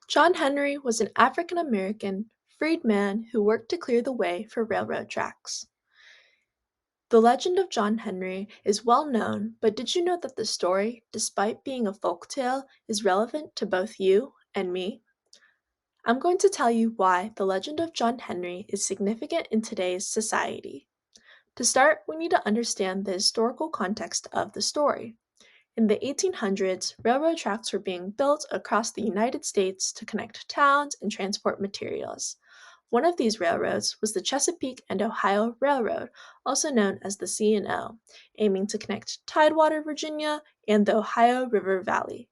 John Henry was an African American freedman who worked to clear the way for railroad tracks. The legend of John Henry is well known, but did you know that the story, despite being a folk tale, is relevant to both you and me? I'm going to tell you why the legend of John Henry is significant in today's society. To start, we need to understand the historical context of the story. In the 1800s, railroad tracks were being built across the United States to connect towns and transport materials. One of these railroads was the Chesapeake and Ohio Railroad, also known as the C&O, aiming to connect Tidewater, Virginia, and the Ohio River Valley.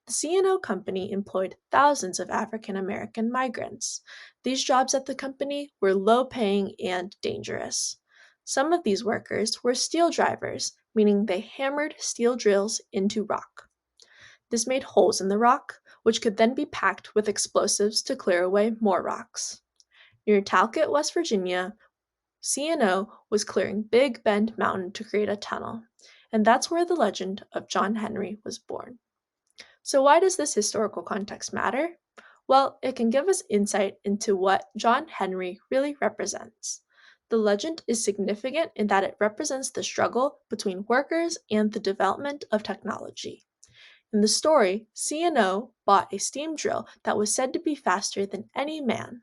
The C&O Company employed thousands of African American migrants. These jobs at the company were low paying and dangerous. Some of these workers were steel drivers, meaning they hammered steel drills into rock. This made holes in the rock, which could then be packed with explosives to clear away more rocks. Near Talcott, West Virginia, C&O was clearing Big Bend Mountain to create a tunnel, and that's where the legend of John Henry was born. So, why does this historical context matter? Well, it can give us insight into what John Henry really represents. The legend is significant in that it represents the struggle between workers and the development of technology. In the story, C&O bought a steam drill that was said to be faster than any man.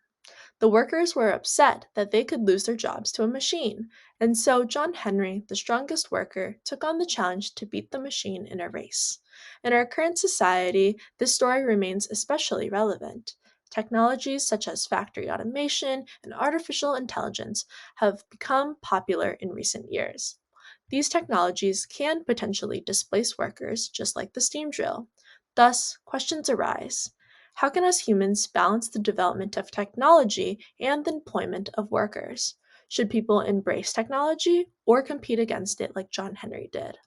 The workers were upset that they could lose their jobs to a machine, and so John Henry, the strongest worker, took on the challenge to beat the machine in a race. In our current society, this story remains especially relevant. Technologies such as factory automation and artificial intelligence have become popular in recent years. These technologies can potentially displace workers, just like the steam drill. Thus, questions arise. How can us humans balance the development of technology and the employment of workers? Should people embrace technology or compete against it like John Henry did?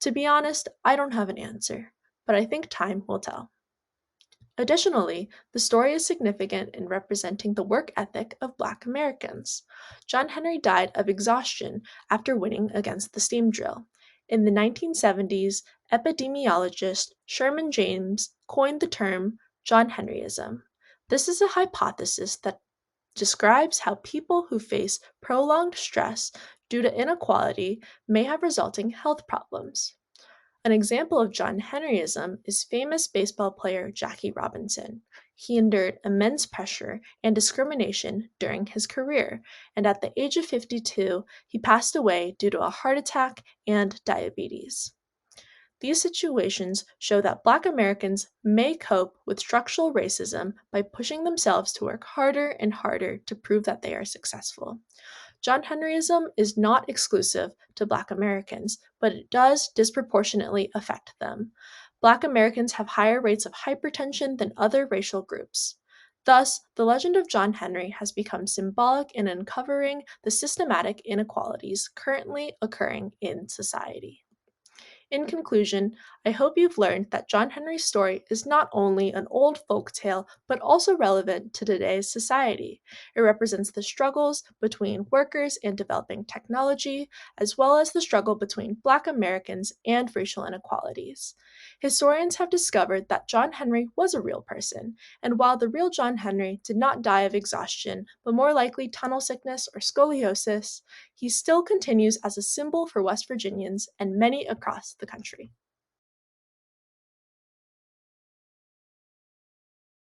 To be honest, I don't have an answer, but I think time will tell. Additionally, the story is significant in representing the work ethic of Black Americans. John Henry died of exhaustion after winning against the steam drill. In the 1970s, epidemiologist Sherman James coined the term John Henryism. This is a hypothesis that describes how people who face prolonged stress due to inequality may have resulting health problems. An example of John Henryism is famous baseball player Jackie Robinson. He endured immense pressure and discrimination during his career, and at the age of 52, he passed away due to a heart attack and diabetes. These situations show that Black Americans may cope with structural racism by pushing themselves to work harder and harder to prove that they are successful. John Henryism is not exclusive to Black Americans, but it does disproportionately affect them. Black Americans have higher rates of hypertension than other racial groups. Thus, the legend of John Henry has become symbolic in uncovering the systematic inequalities currently occurring in society. In conclusion, I hope you've learned that John Henry's story is not only an old folk tale, but also relevant to today's society. It represents the struggles between workers and developing technology, as well as the struggle between Black Americans and racial inequalities. Historians have discovered that John Henry was a real person, and while the real John Henry did not die of exhaustion, but more likely tunnel sickness or scoliosis, he still continues as a symbol for West Virginians and many across the country.